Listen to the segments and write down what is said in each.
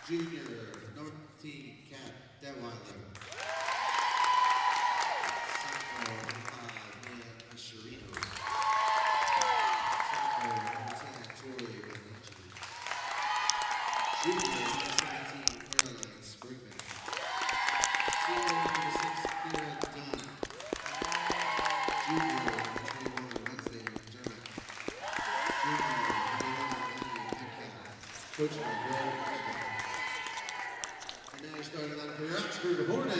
Junior, number 15, Kat Detweiler. Sophomore, number 5, Mia Asherino. Sophomore, number 10, Joy Benici. Junior, number 17, Caroline Sprigman. Senior, number 6, Kira Dunn. Junior, number 21, Wednesday McDermott. Junior, number 11, Emily Metcalf. Coached by Greg Ashman. And now starting on for your Oxford Hornets.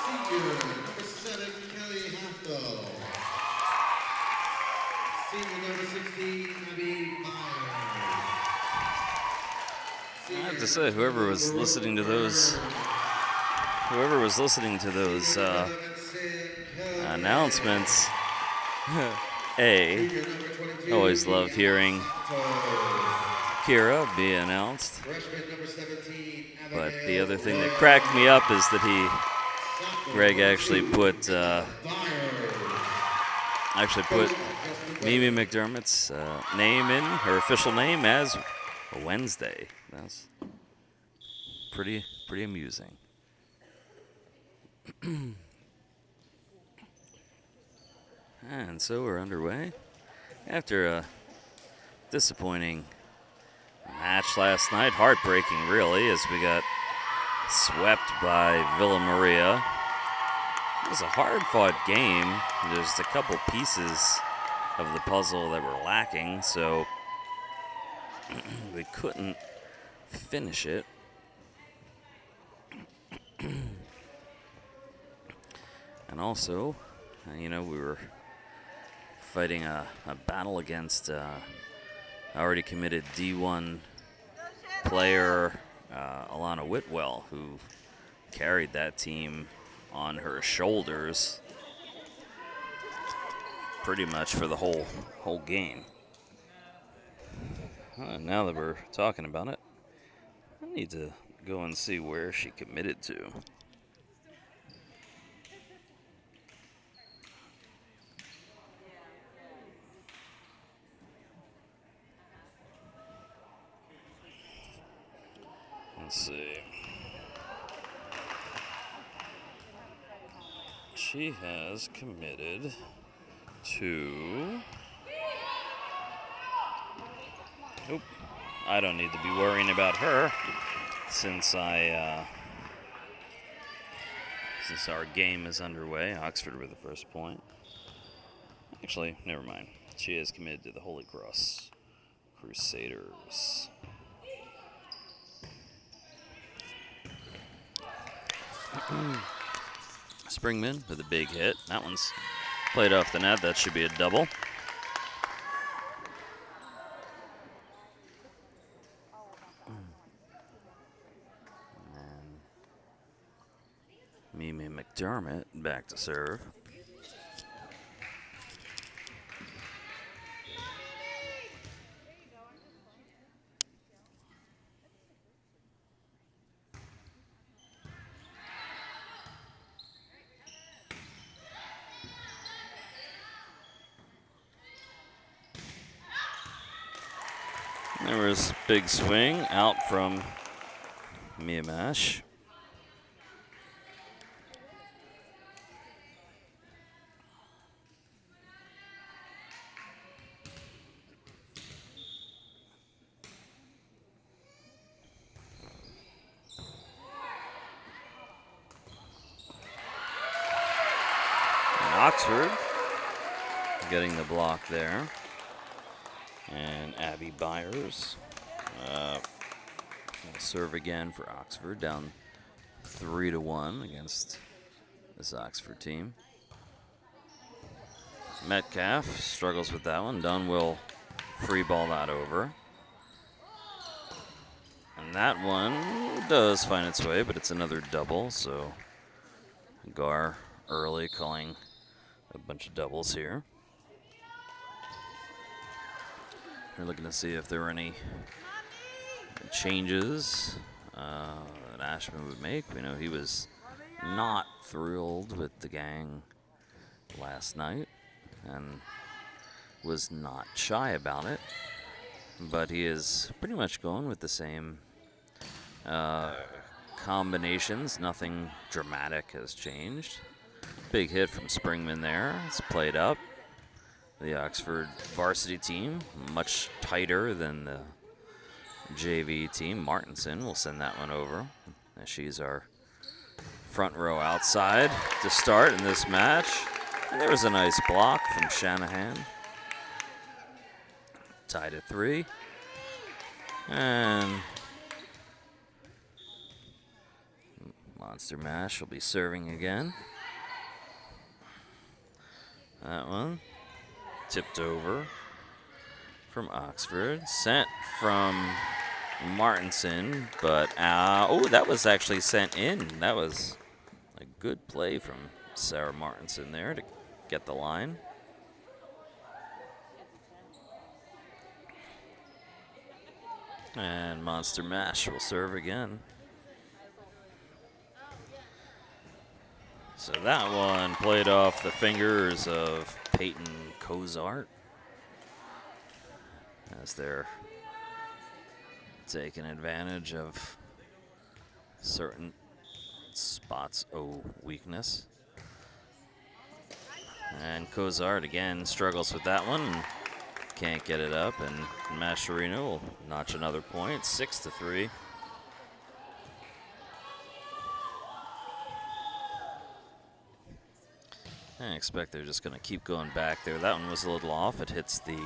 Senior, number 7, Kelly Hafthel. Senior, number 16, Abby Byers. I have to say, whoever was listening to those announcements, always love hearing Kira be announced. But the other thing that cracked me up is that Greg actually put Mimi McDermott's name in, her official name, as Wednesday. That's pretty amusing. And so we're underway after a disappointing match last night. Heartbreaking, really, as we got swept by Villa Maria. It was a hard-fought game. There's a couple pieces of the puzzle that were lacking, so we couldn't finish it. And also, we were fighting a battle against already committed D1 player Alana Whitwell, who carried that team on her shoulders pretty much for the whole game. Now that we're talking about it, I need to go and see where she committed to. Let's see. She has committed to... Nope. I don't need to be worrying about her since our game is underway. Oxford with the first point. Actually, never mind. She is committed to the Holy Cross Crusaders. Springman with a big hit. That one's played off the net. That should be a double. And Mimi McDermott back to serve. There was a big swing out from Mia Mash. And Oxford getting the block there. And Abby Byers will serve again for Oxford, down 3-1 against this Oxford team. Metcalf struggles with that one. Dunn will free ball that over. And that one does find its way, but it's another double, so Gar early calling a bunch of doubles here. We're looking to see if there were any changes that Ashman would make. We know he was not thrilled with the gang last night and was not shy about it. but he is pretty much going with the same combinations. Nothing dramatic has changed. Big hit from Springman there. It's played up. The Oxford varsity team, much tighter than the JV team. Martinson will send that one over. As she's our front row outside to start in this match. And there was a nice block from Shanahan. Tied at 3. And Monster Mash will be serving again. That one tipped over from Oxford. Sent from Martinson, but oh, that was actually sent in. That was a good play from Sarah Martinson there to get the line. And Monster Mash will serve again. So that one played off the fingers of Peyton Cozart as they're taking advantage of certain spots of weakness. And Cozart again struggles with that one and can't get it up, and Mascherino will notch another point, 6-3. I expect they're just going to keep going back there. That one was a little off. It hits the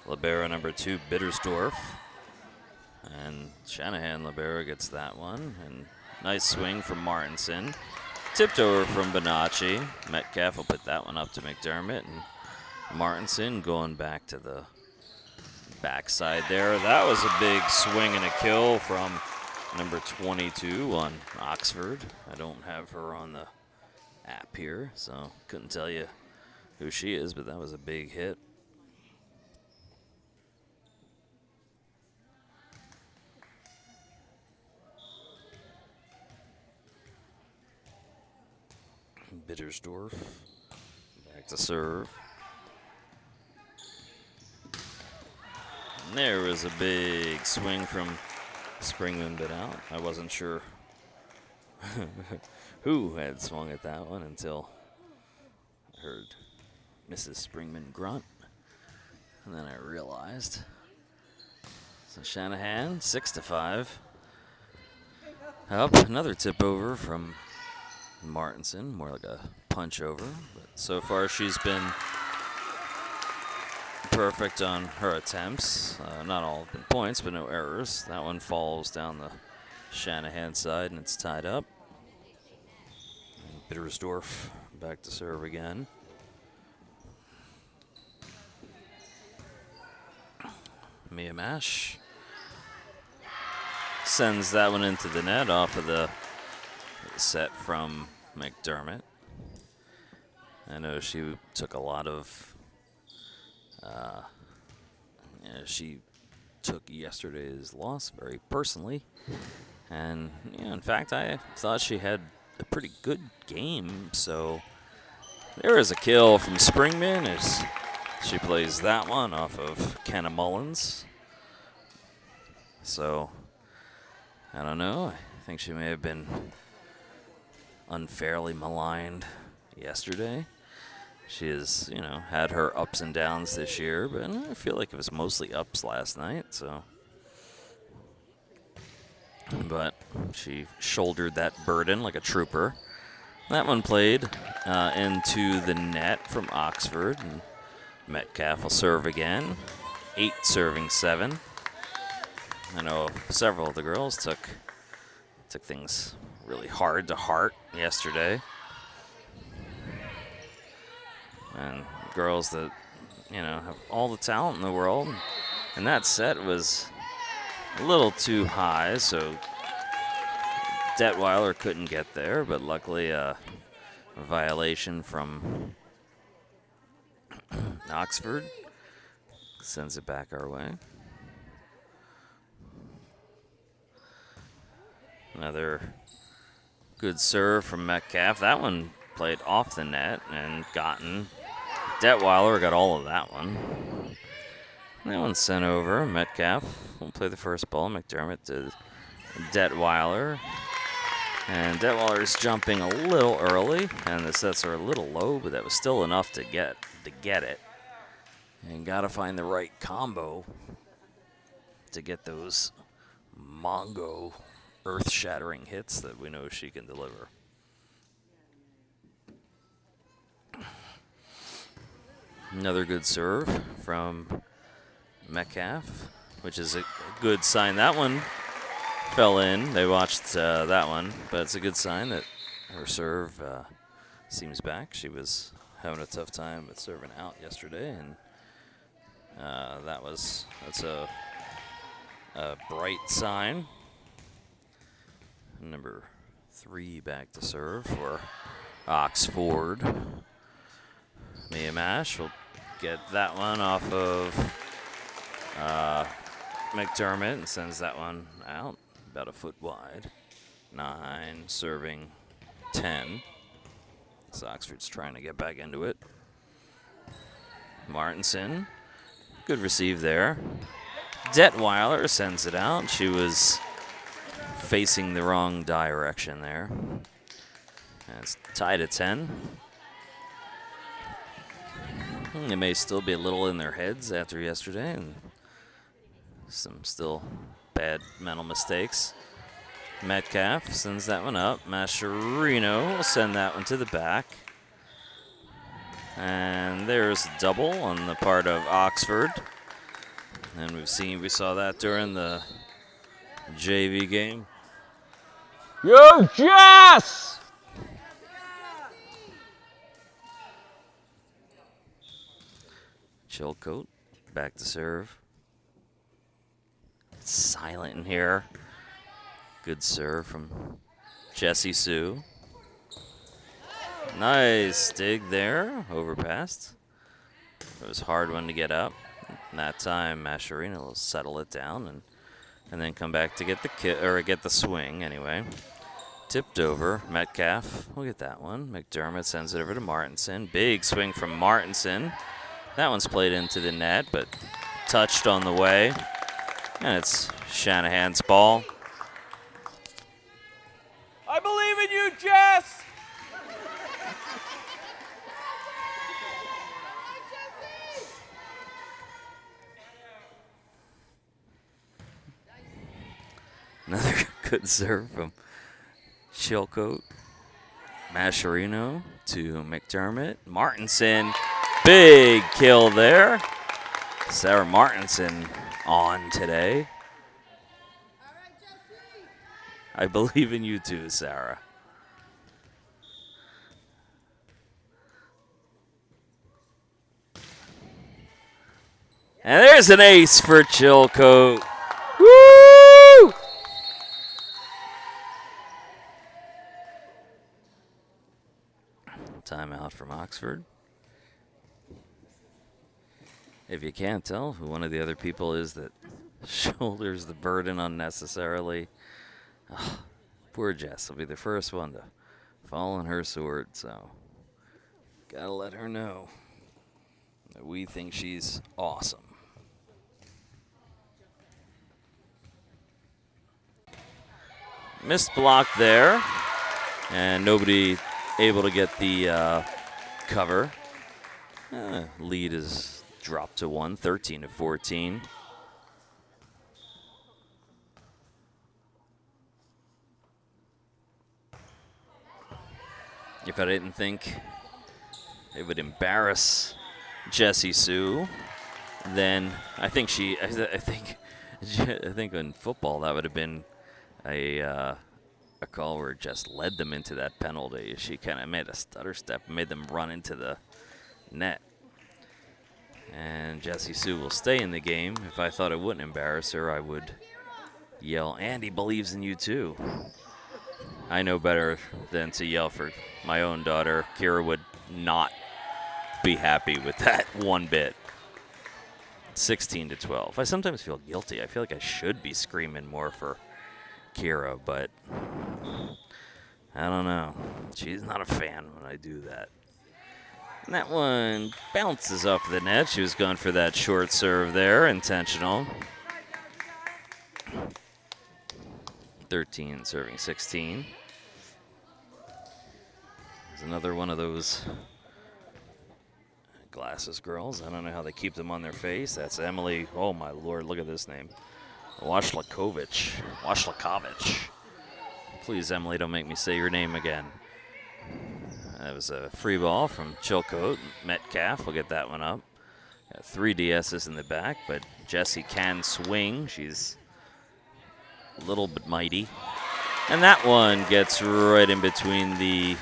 libero number 2, Bittersdorf. And Shanahan libero gets that one. And nice swing from Martinson. Tipped over from Bonacci. Metcalf will put that one up to McDermott. And Martinson going back to the backside there. That was a big swing and a kill from number 22 on Oxford. I don't have her on the app here, so couldn't tell you who she is, but that was a big hit. Bittersdorf back to serve. And there was a big swing from Springman, but out. I wasn't sure who had swung at that one until I heard Mrs. Springman grunt, and then I realized. So Shanahan, 6-5. Up, another tip over from Martinson, more like a punch over, but so far she's been perfect on her attempts. Not all have been points, but no errors. That one falls down the Shanahan side, and it's tied up. And Bittersdorf back to serve again. Mia Mash sends that one into the net off of the set from McDermott. I know she took a lot of she took yesterday's loss very personally, and in fact I thought she had a pretty good game. So there is a kill from Springman as she plays that one off of Kenna Mullins. So I don't know, I think she may have been unfairly maligned yesterday. She has, had her ups and downs this year, but I feel like it was mostly ups last night, so. But she shouldered that burden like a trooper. That one played into the net from Oxford, and Metcalf will serve again. 8 serving 7. I know several of the girls took things really hard to heart yesterday. And girls that, have all the talent in the world. And that set was a little too high, so Detweiler couldn't get there, but luckily a violation from Oxford sends it back our way. Another good serve from Metcalf. That one played off the net and gotten. Detweiler got all of that one. That one's sent over. Metcalf will play the first ball. McDermott to Detweiler. And Detweiler's jumping a little early, and the sets are a little low, but that was still enough to get it. And gotta find the right combo to get those Mongo earth-shattering hits that we know she can deliver. Another good serve from Metcalf, which is a good sign. That one fell in. They watched that one, but it's a good sign that her serve seems back. She was having a tough time with serving out yesterday, and that's a bright sign. Number 3 back to serve for Oxford. Mia Mash will get that one off of McDermott and sends that one out about a foot wide. 9 serving 10. So Oxford's trying to get back into it. Martinson, good receive there. Detweiler sends it out. She was facing the wrong direction there. And it's tied at 10. It may still be a little in their heads after yesterday and some still bad mental mistakes. Metcalf sends that one up. Mascherino will send that one to the back. And there's a double on the part of Oxford. And we saw that during the JV game. Yo, Jess! Chilcote back to serve. It's silent in here. Good serve from Jessie Sue. Nice dig there, overpassed. It was a hard one to get up. And that time, Mascherino will settle it down and then come back to get the swing anyway. Tipped over. Metcalf will get that one. McDermott sends it over to Martinson. Big swing from Martinson. That one's played into the net, but touched on the way. And it's Shanahan's ball. I believe in you, Jess! Another good serve from Chilcote. Mascherino to McDermott. Martinson, big kill there. Sarah Martinson on today. I believe in you too, Sarah. And there's an ace for Chilcote. Woo! Timeout from Oxford. If you can't tell who one of the other people is that shoulders the burden unnecessarily, poor Jess will be the first one to fall on her sword, so gotta let her know that we think she's awesome. Missed block there, and nobody able to get the cover. Lead is dropped to 1, 13-14. If I didn't think it would embarrass Jessie Sue, then I think in football that would have been a call where it just led them into that penalty. She kind of made a stutter step, made them run into the net. And Jessie Sue will stay in the game. If I thought it wouldn't embarrass her, I would yell, "Andy believes in you too." I know better than to yell for my own daughter. Kira would not be happy with that one bit. 16-12. I sometimes feel guilty. I feel like I should be screaming more for Kira, but I don't know. She's not a fan when I do that. And that one bounces off the net. She was going for that short serve there, intentional. 13 serving 16. There's another one of those glasses girls. I don't know how they keep them on their face. That's Emily. Oh my Lord, look at this name. Washlakovich. Please, Emily, don't make me say your name again. That was a free ball from Chilcote. Metcalf will get that one up. Got 3 DSs in the back, but Jessie can swing. She's a little bit mighty. And that one gets right in between the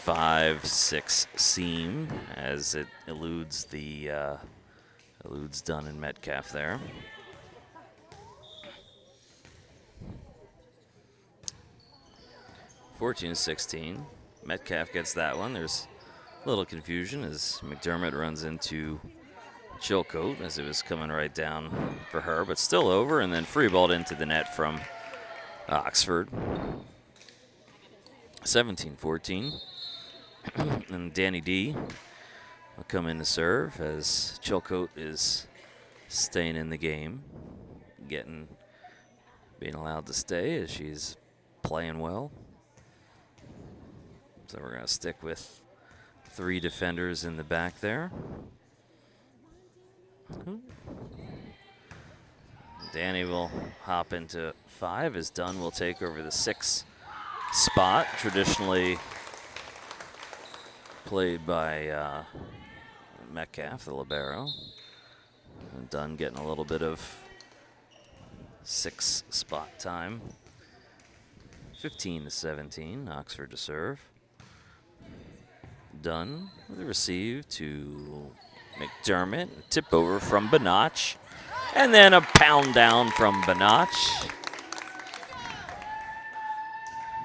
5-6 seam as it eludes Dunn and Metcalf there. (14-16). Metcalf gets that one. There's a little confusion as McDermott runs into Chilcote as it was coming right down for her, but still over, and then free balled into the net from Oxford. 17-14. And Danny D will come in to serve as Chilcote is staying in the game, being allowed to stay as she's playing well. So we're going to stick with 3 defenders in the back there. Danny will hop into 5 as Dunn will take over the 6 spot, traditionally played by Metcalf, the libero. And Dunn getting a little bit of 6 spot time. 15-17, Oxford to serve. Dunn with a receive to McDermott. Tip over from Banach. And then a pound down from Banach.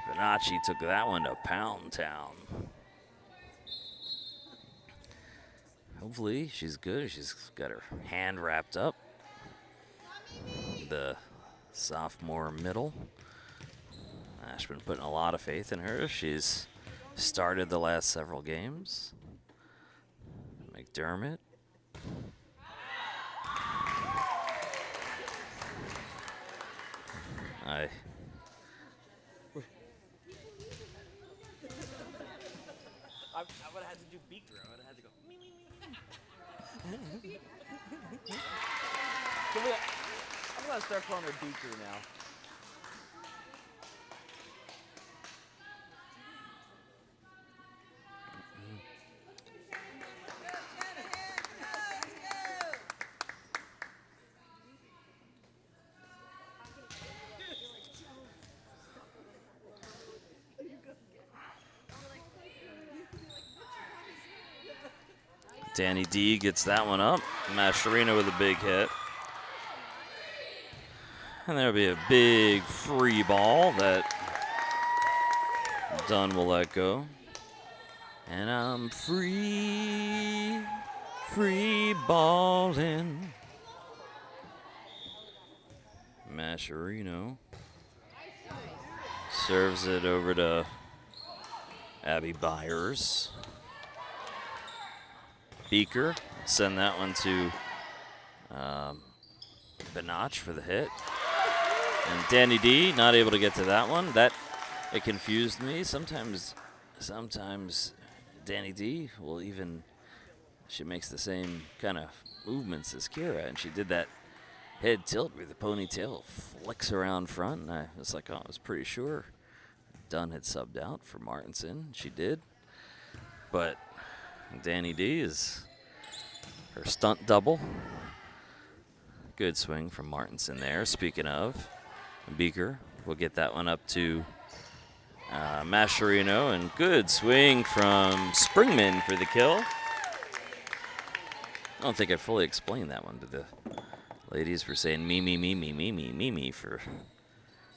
Banacci took that one to Pound Town. Hopefully she's good. She's got her hand wrapped up. The sophomore middle. Ash been putting a lot of faith in her. She's started the last several games. McDermott. I would have had to do Beaker. I would have had to go. I'm gonna start calling her Beaker now. Danny D gets that one up. Mascherino with a big hit. And there'll be a big free ball that Dunn will let go. And I'm free balling. Mascherino serves it over to Abby Byers. Beaker, send that one to Banach for the hit. And Danny D not able to get to that one. It confused me. Sometimes Danny D will she makes the same kind of movements as Kira, and she did that head tilt where the ponytail flicks around front, and I was like, I was pretty sure Dunn had subbed out for Martinson. She did. But Danny D is her stunt double. Good swing from Martinson there. Speaking of, Beaker will get that one up to Mascherino, and good swing from Springman for the kill. I don't think I fully explained that one to the ladies. For saying me for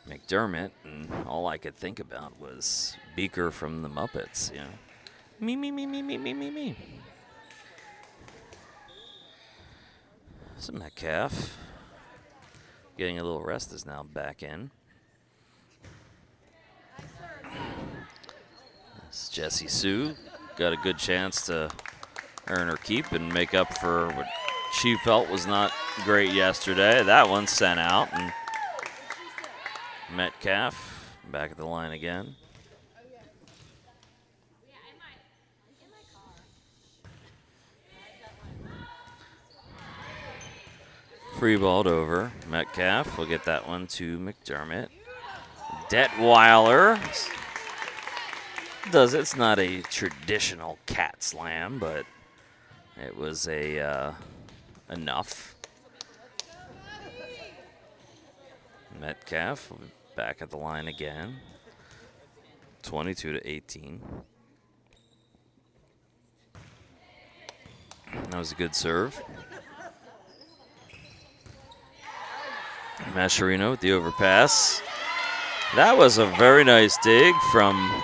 McDermott, and all I could think about was Beaker from the Muppets, you know. Me. So Metcalf getting a little rest is now back in. This is Jessie Sue got a good chance to earn her keep and make up for what she felt was not great yesterday. That one sent out, and Metcalf back at the line again. Free balled over. Metcalf will get that one to McDermott. Detweiler does. It's not a traditional cat slam, but it was a enough. Metcalf back at the line again. 22-18. That was a good serve. Mascherino with the overpass. That was a very nice dig from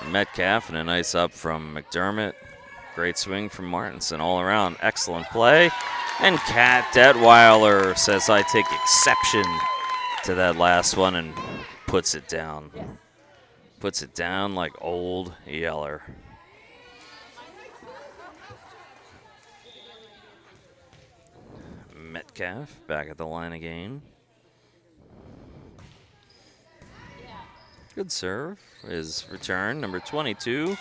Metcalf and a nice up from McDermott. Great swing from Martinson all around. Excellent play. And Kat Detweiler says, I take exception to that last one, and puts it down. Puts it down like old Yeller. Metcalf back at the line again. Good serve. His return, number 22.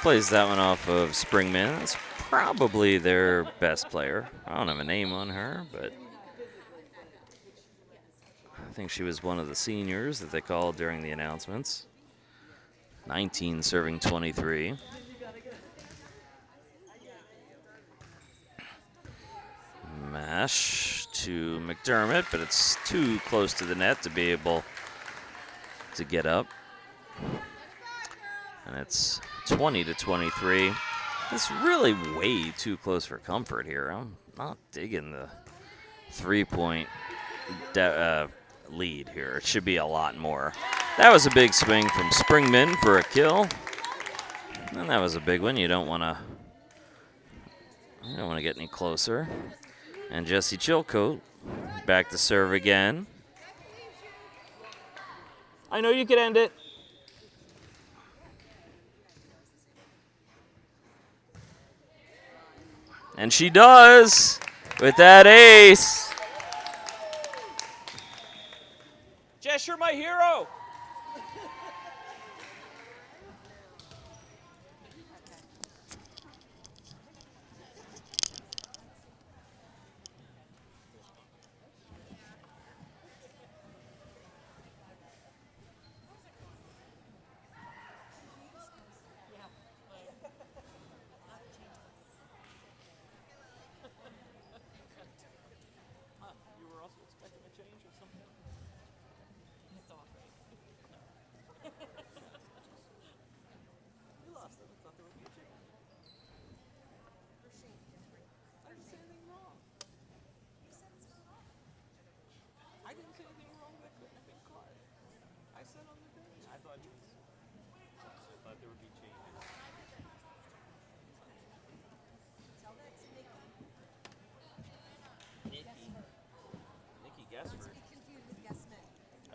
Plays that one off of Springman. It's probably their best player. I don't have a name on her, but I think she was one of the seniors that they called during the announcements. 19 serving 23. Mash to McDermott, but it's too close to the net to be able to get up. And it's 20-23. It's really way too close for comfort here. I'm not digging the 3-point lead here. It should be a lot more. That was a big swing from Springman for a kill. And that was a big one. You don't want to get any closer. And Jesse Chilcote back to serve again. I know you could end it. And she does with that ace. Jess, you're my hero.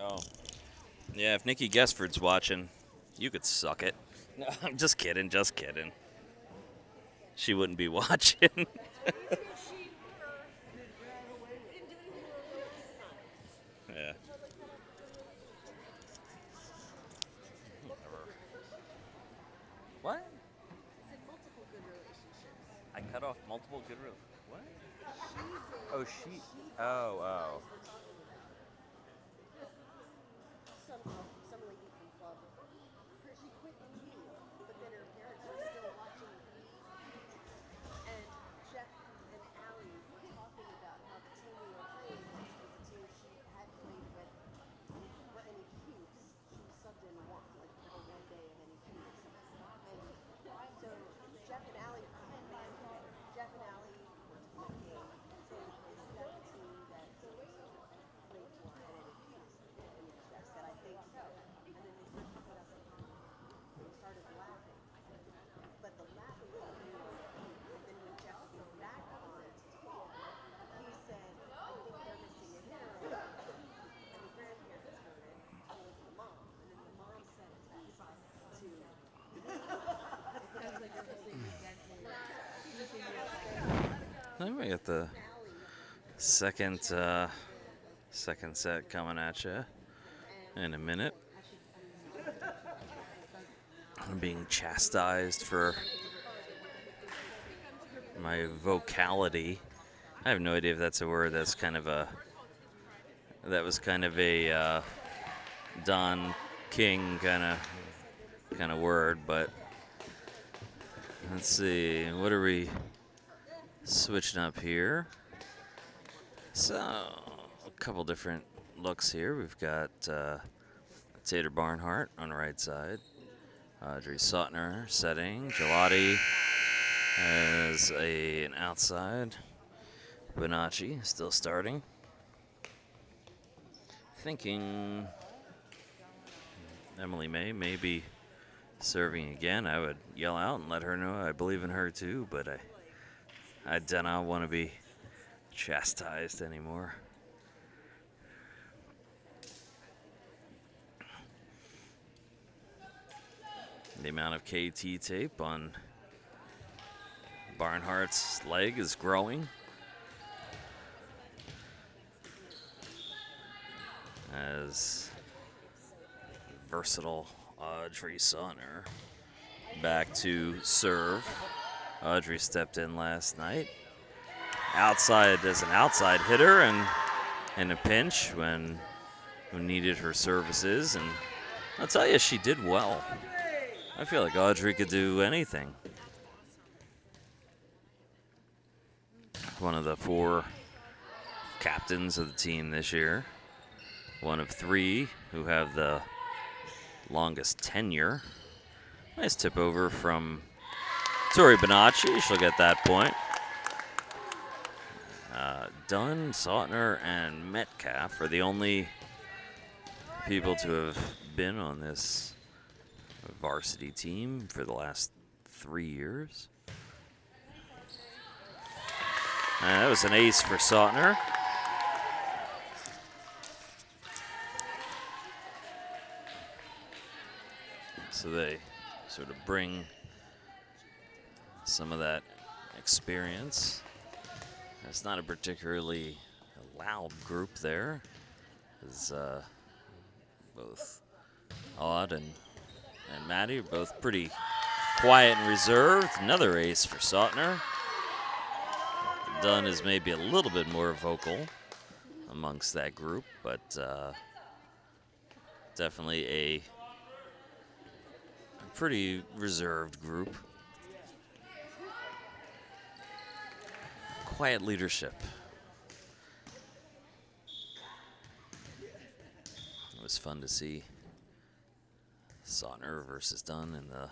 Oh. Yeah, if Nikki Guessford's watching, you could suck it. No, I'm just kidding, just kidding. She wouldn't be watching. Yeah. What? I cut off multiple good relationships. What? Oh, she. Oh. Some lady from club. She quit eating, but then her parents were still watching. And Jeff and Allie were talking about how the team we were playing was a team she had played with for any cubes. She subbed in one, like for one day of any cubes. And so Jeff and Allie were talking. So is that the team that played for any cubes? And Jeff said, I think so. Then we got the second set coming at you in a minute. I'm being chastised for my vocality. I have no idea if that's a word. That was kind of a Don King kind of word, but let's see. What are we switching up here? So a couple different looks here. We've got Tater Barnhart on the right side. Audrey Sautner setting. Gelati as an outside. Bonacci still starting. Thinking Emily may be serving again. I would yell out and let her know I believe in her too, but I do not want to be chastised anymore. The amount of KT tape on Barnhart's leg is growing. As versatile Audrey Sautner back to serve. Audrey stepped in last night. Outside as an outside hitter and in a pinch when needed her services, and I'll tell you, she did well. I feel like Audrey could do anything. One of the 4 captains of the team this year. One of 3 who have the longest tenure. Nice tip over from Tori Bonacci. She'll get that point. Dunn, Sautner, and Metcalf are the only people to have been on this varsity team for the last 3 years. And that was an ace for Sautner. So they sort of bring some of that experience. It's not a particularly loud group there. It's both Odd and Maddie are both pretty quiet and reserved. Another ace for Sautner. Dunn is maybe a little bit more vocal amongst that group, but definitely a pretty reserved group. Quiet leadership. It was fun to see Sautner versus Dunn in the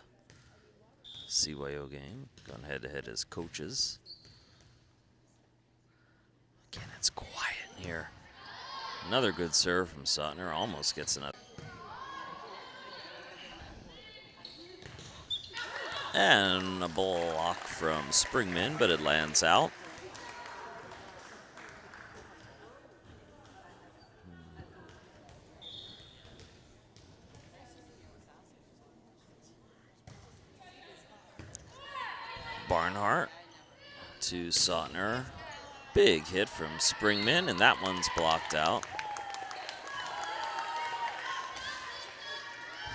CYO game, going head-to-head as coaches. Again, it's quiet in here. Another good serve from Sautner, almost gets another. And a block from Springman, but it lands out. Barnhart to Sautner. Big hit from Springman, and that one's blocked out.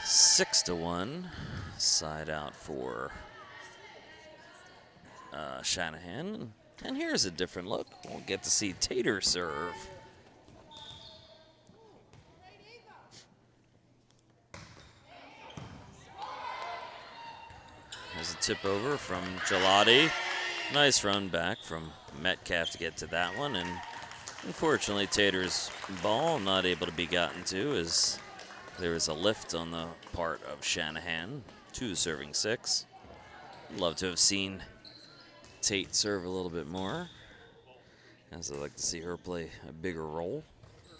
6-1. Side out for Shanahan. And here's a different look. We'll get to see Tater serve. There's a tip over from Gelati. Nice run back from Metcalf to get to that one. And unfortunately, Tater's ball not able to be gotten to as there was a lift on the part of Shanahan. 2 serving 6. Love to have seen Tate serve a little bit more, as I'd like to see her play a bigger role.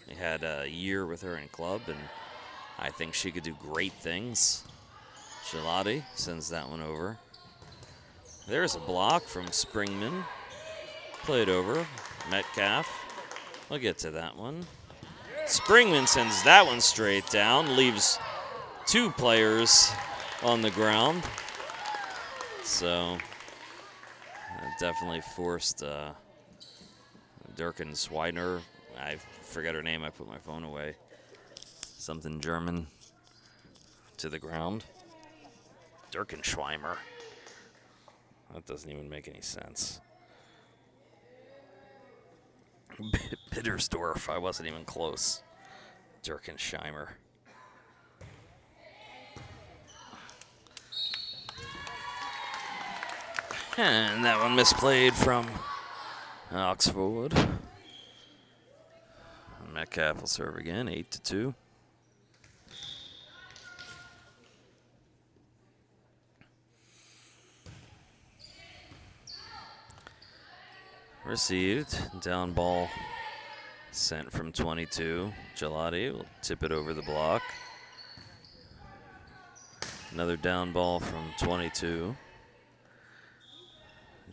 We had a year with her in club, and I think she could do great things. Gelati sends that one over. There's a block from Springman. Played over. Metcalf. We'll get to that one. Springman sends that one straight down, leaves 2 players on the ground. So that definitely forced Durkin Swiner. I forget her name. I put my phone away. Something German to the ground. Durkin Schweimer. That doesn't even make any sense. Bittersdorf. I wasn't even close. Durkinsheimer. And that one misplayed from Oxford. Metcalf will serve again, 8-2. Received, down ball sent from 22. Gelati will tip it over the block. Another down ball from 22.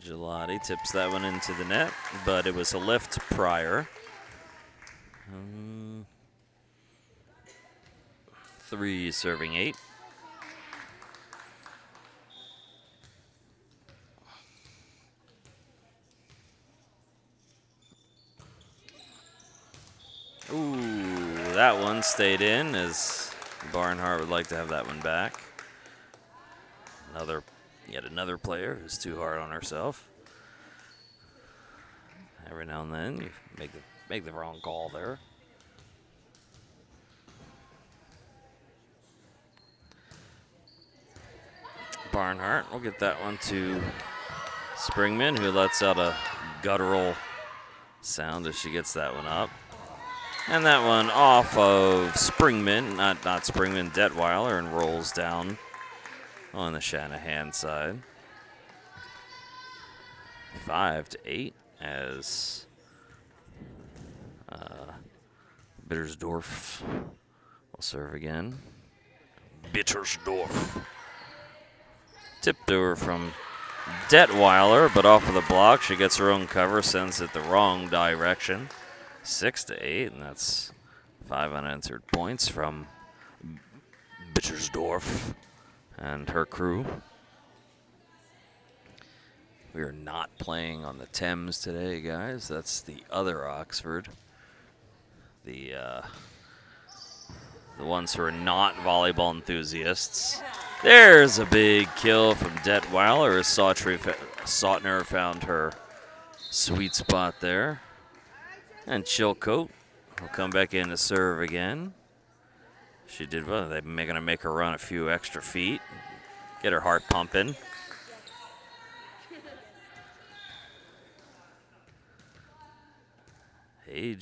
Gelati tips that one into the net, but it was a lift prior. 3 serving 8. Ooh, that one stayed in as Barnhart would like to have that one back. Yet another player who's too hard on herself. Every now and then you make the wrong call there. Barnhart will get that one to Springman, who lets out a guttural sound as she gets that one up. And that one off of Springman, not Springman, Detweiler, and rolls down on the Shanahan side. 5-8 as Bittersdorf will serve again. Bittersdorf. Tipped over from Detweiler, but off of the block. She gets her own cover, sends it the wrong direction. 6-8, and that's 5 unanswered points from Bittersdorf and her crew. We are not playing on the Thames today, guys. That's the other Oxford. The ones who are not volleyball enthusiasts. There's a big kill from Detweiler as Sautner found her sweet spot there. And Chilcote will come back in to serve again. She did well. They're going to make her run a few extra feet, get her heart pumping. Hey,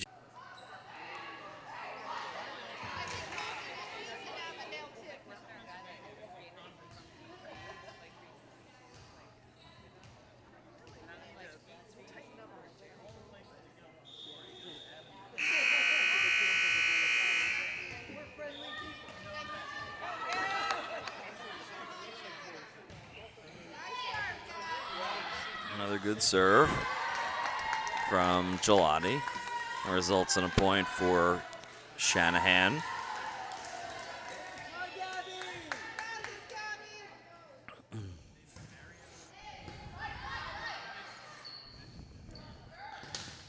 another good serve from Gelati. Results in a point for Shanahan.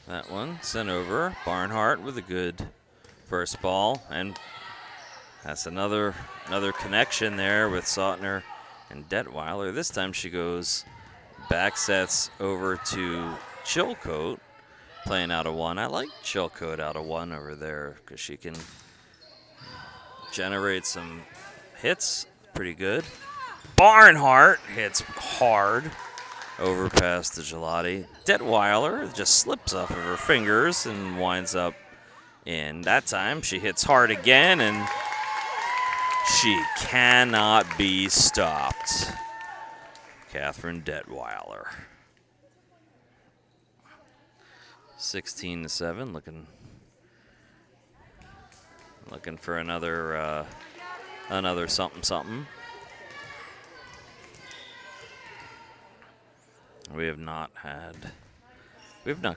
That one sent over. Barnhart with a good first ball, and that's another connection there with Sautner and Detweiler. This time she goes back sets over to Chilcote, playing out of one. I like Chilcote out of one over there because she can generate some hits pretty good. Barnhart hits hard over past the Gelati. Detweiler just slips off of her fingers and winds up in. That time she hits hard again, and she cannot be stopped. Catherine Detweiler. 16-7, looking for another something. We have not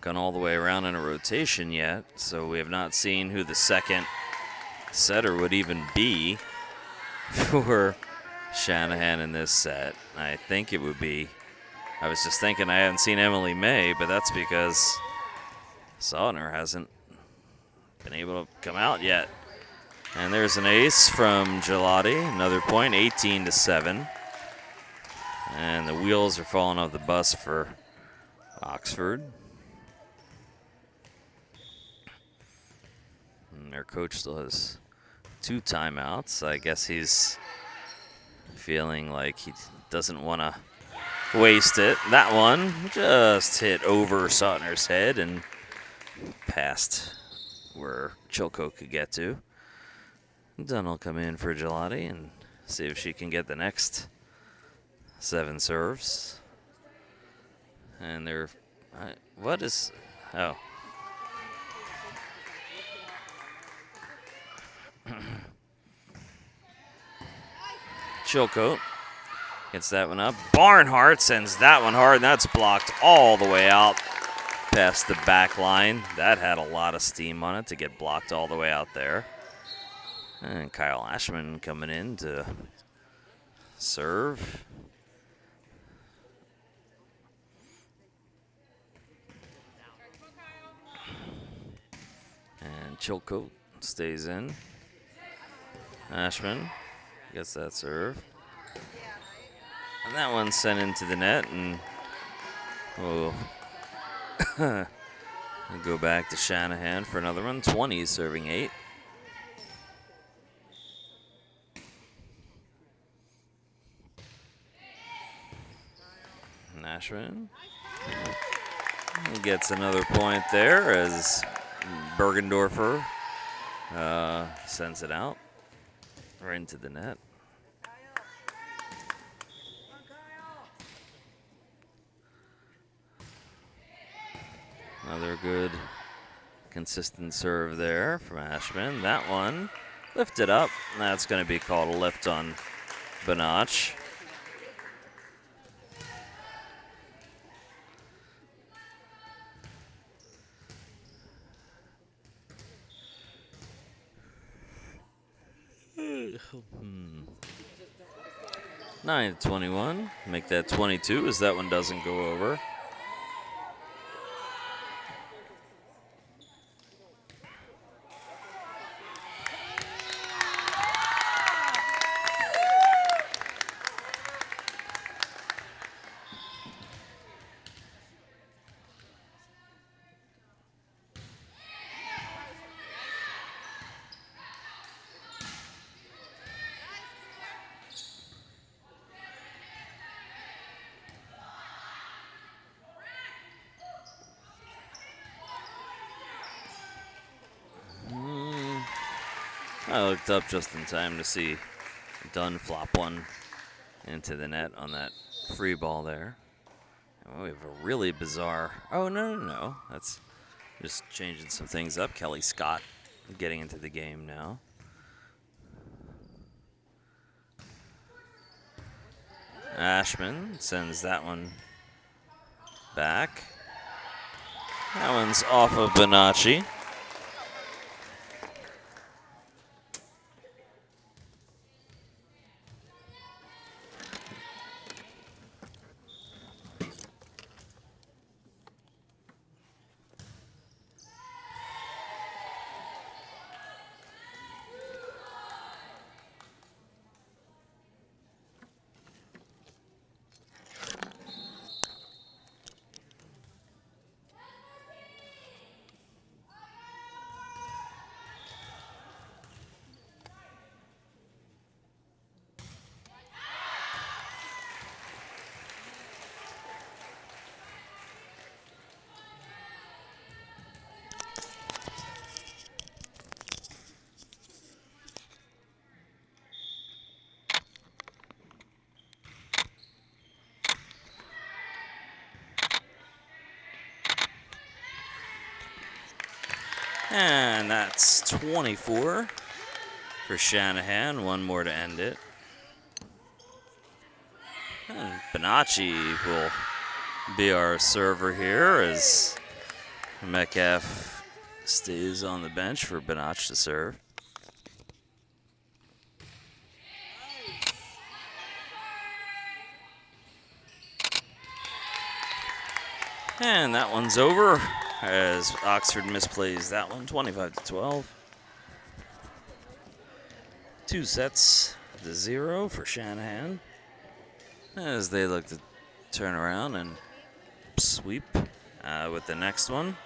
gone all the way around in a rotation yet, so we have not seen who the second setter would even be for Shanahan in this set. I think it would be, I was just thinking I haven't seen Emily May, but that's because Sautner hasn't been able to come out yet. And there's an ace from Gelati, another point, 18-7. And the wheels are falling off the bus for Oxford. And their coach still has 2 timeouts. I guess he's feeling like he doesn't want to waste it. That one just hit over Sautner's head and past where Chilcote could get to. Dunn will come in for Gelati and see if she can get the next 7 serves. And they're, what is, oh. Chilcote gets that one up. Barnhart sends that one hard, and that's blocked all the way out past the back line. That had a lot of steam on it to get blocked all the way out there. And Kyle Ashman coming in to serve. And Chilcote stays in. Ashman gets that serve. And that one's sent into the net, and we'll go back to Shanahan for another one. 20 serving 8. Ashman gets another point there as Bergendorfer sends it out right into the net. Another good consistent serve there from Ashman. That one lifted up. That's going to be called a lift on Benach. Hmm. 9-21. Make that 22 as that one doesn't go over. I looked up just in time to see Dunn flop one into the net on that free ball there. And we have a really bizarre, oh, no. That's just changing some things up. Kelly Scott getting into the game now. Ashman sends that one back. That one's off of Bonacci. And that's 24 for Shanahan. One more to end it. And Bonacci will be our server here as Metcalf stays on the bench for Bonacci to serve. And that one's over. as Oxford misplays that one, 25-12. 2 sets to 0 for Shanahan as they look to turn around and sweep with the next one.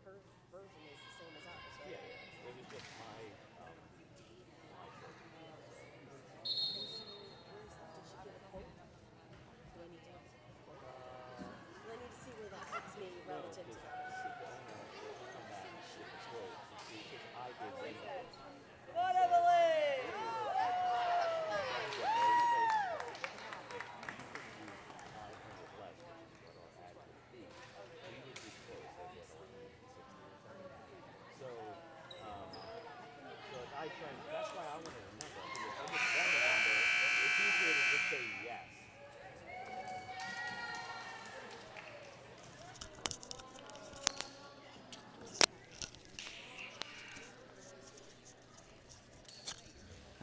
Her version is the same as ours, right? Yeah, yeah. It was just my. And so, where's that? Did she get a quote? Do I need to know? Well, I need to see where that puts me relative to that. What Emily? That's why I want to remember. Because if I just run the number, it's easier to just say yes.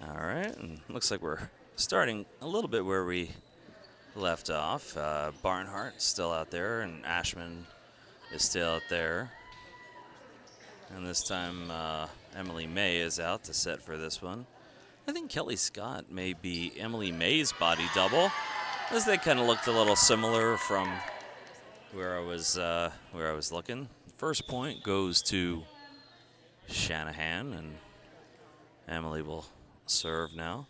All right, and looks like we're starting a little bit where we left off. Barnhart still out there, and Ashman is still out there. And this time, Emily May is out to set for this one. I think Kelly Scott may be Emily May's body double, as they kind of looked a little similar from where I was looking. First point goes to Shanahan, and Emily will serve now.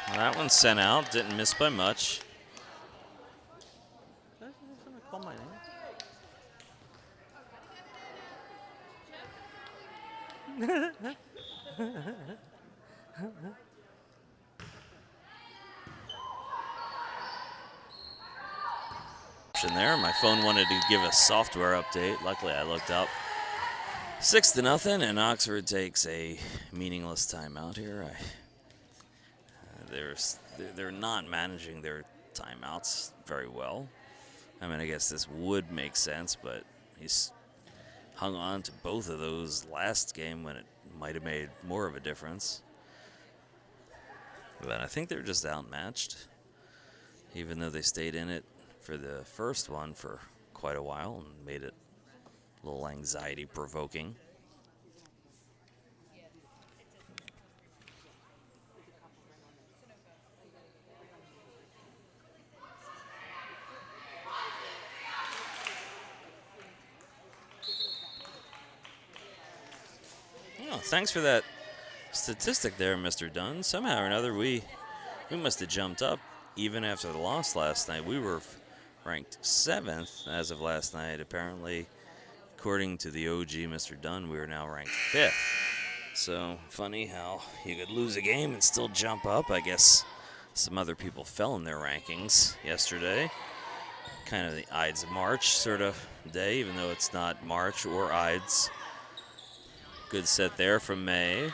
Well, that one sent out, didn't miss by much. Did someone call my name? There, my phone wanted to give a software update. Luckily, I looked up. 6-0, and Oxford takes a meaningless timeout here. They're not managing their timeouts very well. I mean, I guess this would make sense, but he's hung on to both of those last game when it might have made more of a difference. But I think they're just outmatched, even though they stayed in it for the first one for quite a while and made it a little anxiety-provoking. thanks for that statistic there, Mr. Dunn. Somehow or another, we must have jumped up even after the loss last night. We were ranked 7th as of last night. Apparently, according to the OG, Mr. Dunn, we are now ranked 5th. So funny how you could lose a game and still jump up. I guess some other people fell in their rankings yesterday. Kind of the Ides of March sort of day, even though it's not March or Ides. Good set there from May.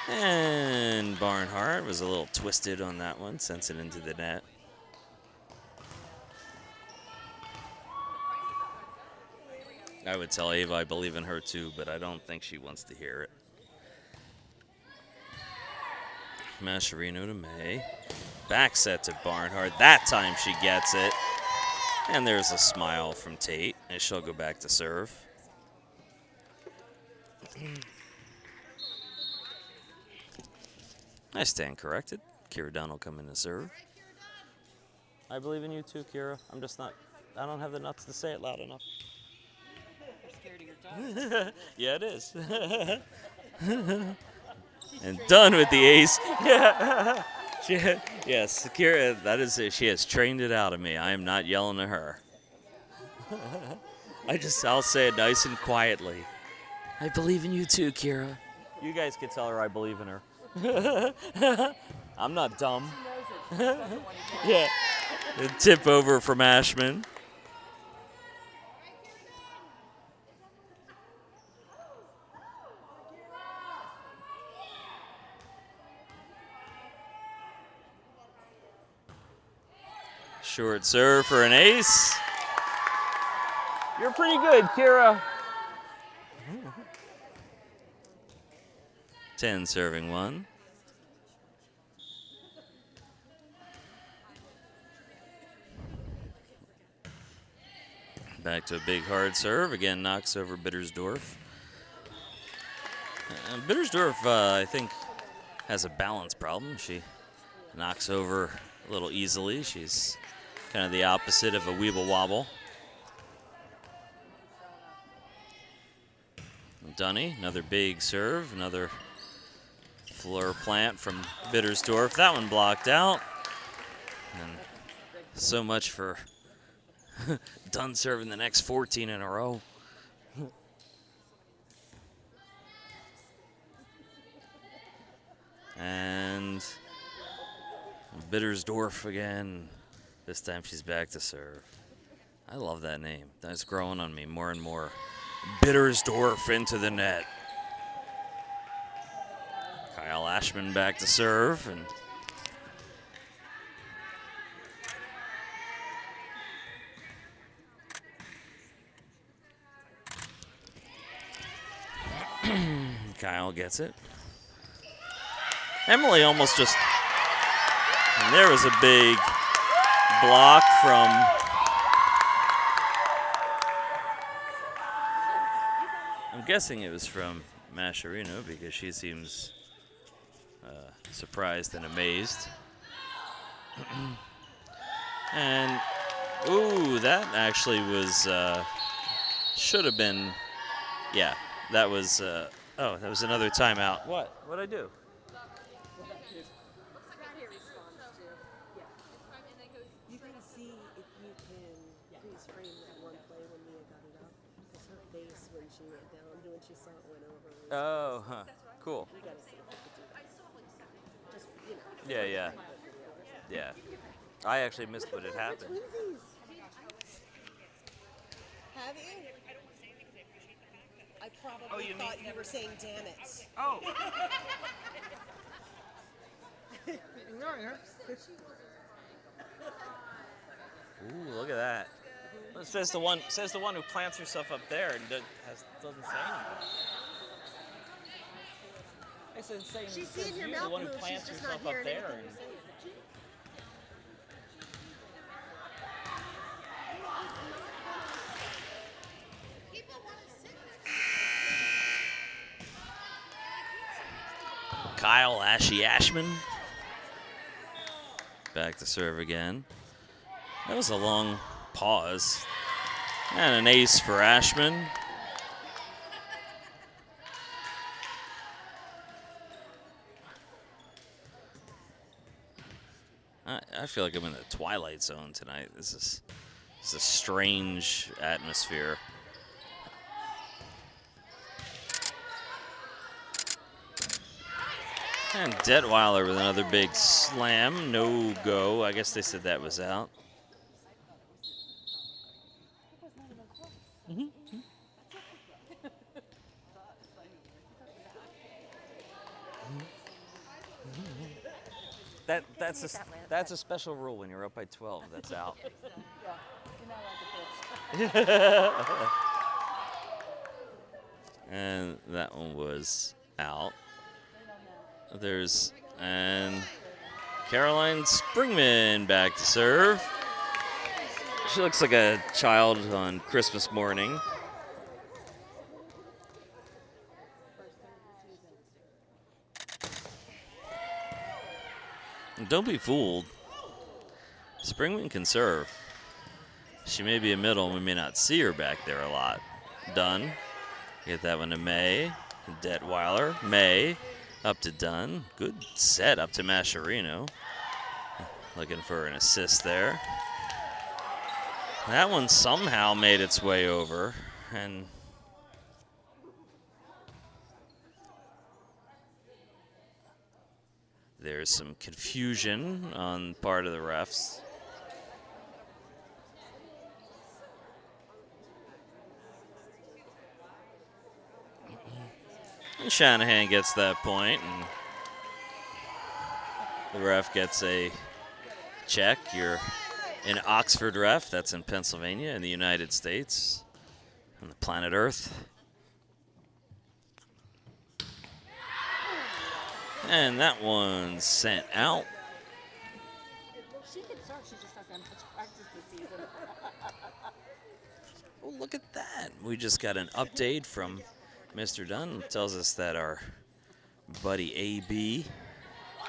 And Barnhart was a little twisted on that one, sends it into the net. I would tell Ava I believe in her too, but I don't think she wants to hear it. Mascherino to May. Back set to Barnhart. That time she gets it. And there's a smile from Tate, and she'll go back to serve. I stand corrected. Kira Dunn will come in to serve. I believe in you too, Kira. I'm just not, I don't have the nuts to say it loud enough. You're scared of your dog. Yeah, it is. And Dunn with the ace. Yeah. Yes, Kira, that is it. She has trained it out of me. I am not yelling at her. I'll say it nice and quietly. I believe in you too, Kira. You guys can tell her I believe in her. I'm not dumb. Yeah. The tip over from Ashman. Short serve for an ace. You're pretty good, Kira. 10 serving 1. Back to a big hard serve. Again, knocks over Bittersdorf. Bittersdorf, I think, has a balance problem. She knocks over a little easily. She's kind of the opposite of a weeble wobble. Dunny, another big serve, another floor plant from Bittersdorf. That one blocked out. And so much for Dunn serving the next 14 in a row. And Bittersdorf again. This time she's back to serve. I love that name. That's growing on me more and more. Bittersdorf into the net. Kyle Ashman back to serve. And Kyle gets it. Emily almost just... And there was a big block from... I'm guessing it was from Mascherino because she seems surprised and amazed. And, ooh, that actually was, should have been, yeah, that was, oh, that was another timeout. What? What'd I do? You can see if you can freeze frame that one play when Mia got it up. Because her face when she went down, when she saw it went over. Oh, huh. Cool. You gotta see if you could do that. Just, you know. Yeah. Yeah. I actually missed what had happened. Have you? I probably thought you were saying damn it. Oh. Ooh, look at that. It says the one who plants herself up there and doesn't say anything. It's insane. She's It says seeing your you, mouth the one who move, she's plants just not herself up hearing there. anything And you're saying. Kyle Ashman. Back to serve again. That was a long pause. And an ace for Ashman. I feel like I'm in the Twilight Zone tonight. This is a strange atmosphere. And Detweiler with another big slam. No go. I guess they said that was out. That's a special rule when you're up by 12. That's out. And that one was out. And Caroline Springman back to serve. She looks like a child on Christmas morning. Don't be fooled. Springman can serve. She may be a middle, and we may not see her back there a lot. Dunn. Get that one to May. Detweiler. May. Up to Dunn. Good set up to Mascherino. Looking for an assist there. That one somehow made its way over. And there's some confusion on part of the refs. And Shanahan gets that point, and the ref gets a check. You're in Oxford, ref. That's in Pennsylvania, in the United States, on the planet Earth. And that one's sent out. She can serve, she just doesn't have much practice this season. Oh, look at that. We just got an update from Mr. Dunn. It tells us that our buddy A.B.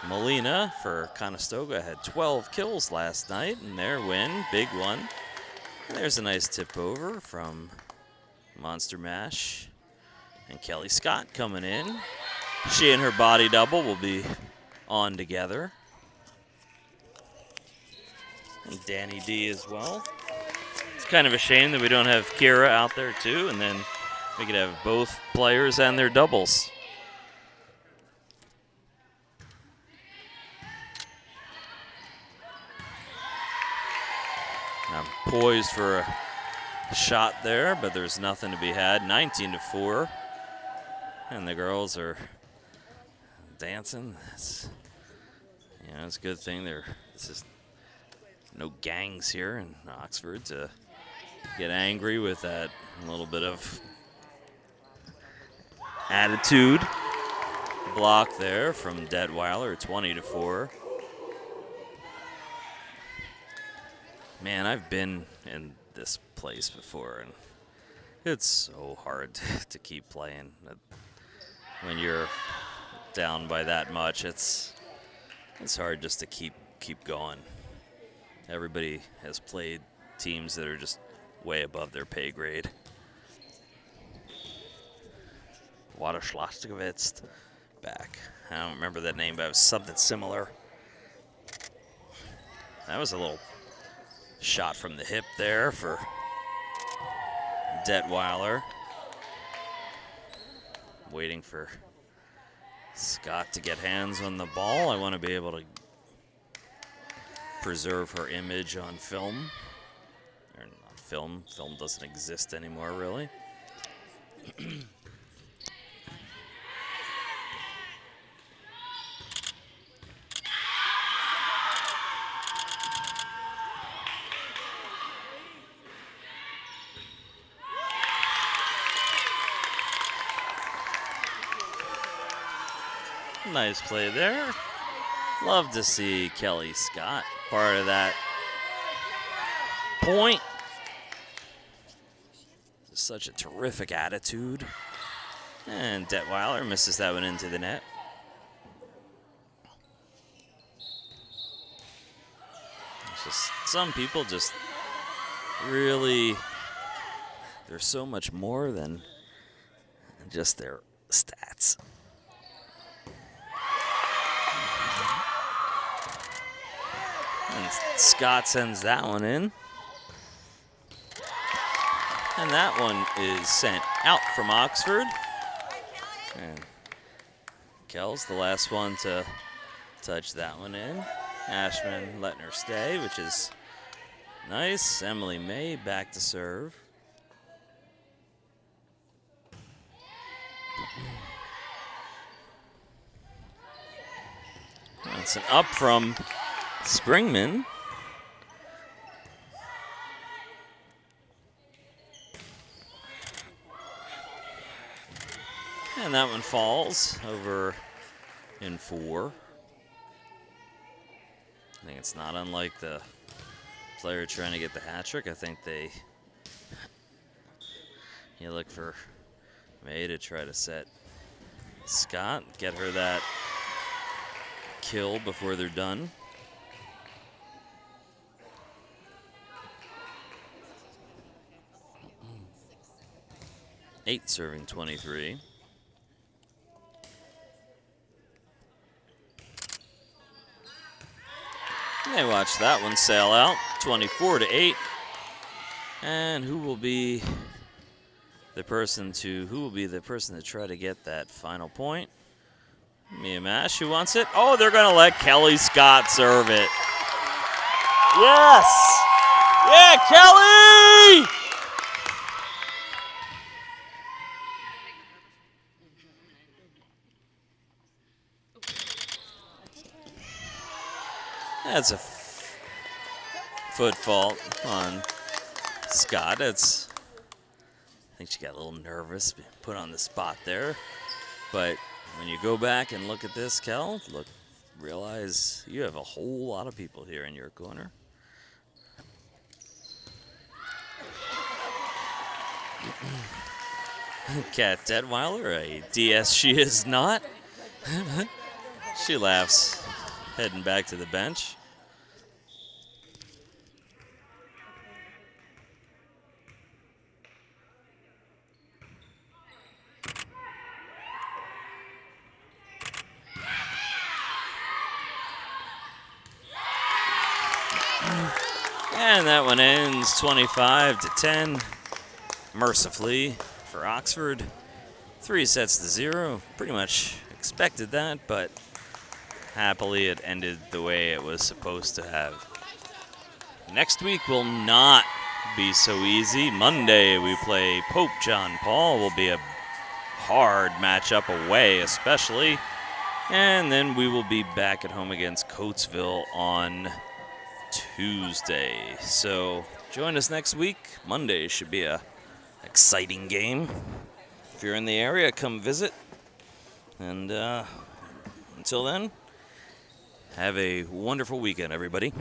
Molina for Conestoga had 12 kills last night, and their win, big one. And there's a nice tip over from Monster Mash and Kelly Scott coming in. She and her body double will be on together. And Danny D as well. It's kind of a shame that we don't have Kira out there too, and then we could have both players and their doubles. I'm poised for a shot there, but there's nothing to be had. 19-4, and the girls are dancing. It's a good thing this is no gangs here in Oxford to get angry with that little bit of attitude. Block there from Detweiler, 20-4. Man, I've been in this place before, and it's so hard to keep playing. When you're down by that much, it's hard just to keep going. Everybody has played teams that are just way above their pay grade. Waterschlostigowitz back. I don't remember that name, but it was something similar. That was a little shot from the hip there for Detweiler. Waiting for Scott to get hands on the ball. I want to be able to preserve her image on film. Or not film. Film doesn't exist anymore, really. Nice play there. Love to see Kelly Scott part of that point. Just such a terrific attitude. And Detweiler misses that one into the net. It's just some people just really, they're so much more than just their stats. And Scott sends that one in. And that one is sent out from Oxford. And Kell's the last one to touch that one in. Ashman letting her stay, which is nice. Emily May back to serve. That's an up from Springman. And that one falls over in 4. I think it's not unlike the player trying to get the hat trick. I think you look for May to try to set Scott, get her that kill before they're done. Eight serving 23. They watch that one sail out, 24-8. And who will be the person to try to get that final point? Mia Mash, who wants it? Oh, they're going to let Kelly Scott serve it. Yes! Yeah, Kelly! That's a foot fault on Scott. I think she got a little nervous, put on the spot there. But when you go back and look at this, Kel, realize you have a whole lot of people here in your corner. Kat Detweiler, a DS she is not. She laughs, heading back to the bench. And that one ends 25-10, mercifully for Oxford. 3-0. Pretty much expected that, but happily it ended the way it was supposed to have. Next week will not be so easy. Monday we play Pope John Paul. Will be a hard matchup away, especially. And then we will be back at home against Coatesville on Tuesday. So join us next week. Monday should be a exciting game. If you're in the area, come visit. And until then, have a wonderful weekend, everybody.